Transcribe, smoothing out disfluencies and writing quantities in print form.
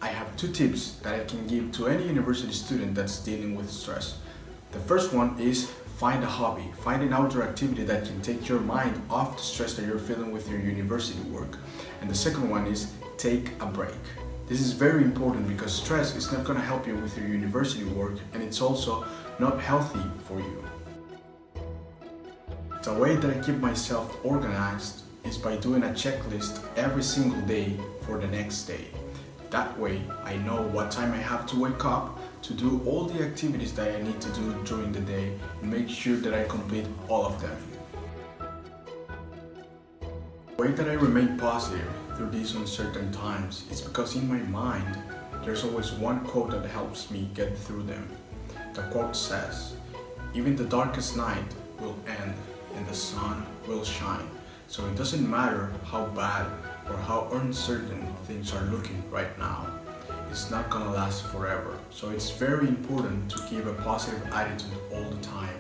I have two tips that I can give to any university student that's dealing with stress. The first one is find a hobby, find an outdoor activity that can take your mind off the stress that you're feeling with your university work. And the second one is take a break. This is very important because stress is not going to help you with your university work, and it's also not healthy for you. The way that I keep myself organized is by doing a checklist every single day for the next day. That way I know what time I have to wake up to do all the activities that I need to do during the day and make sure that I complete all of them. The way that I remain positive through these uncertain times is because in my mind there's always one quote that helps me get through them. The quote says, "Even the darkest night will end and the sun will shine." So it doesn't matter how bad or how uncertain things are looking right now. It's not gonna last forever. So it's very important to keep a positive attitude all the time.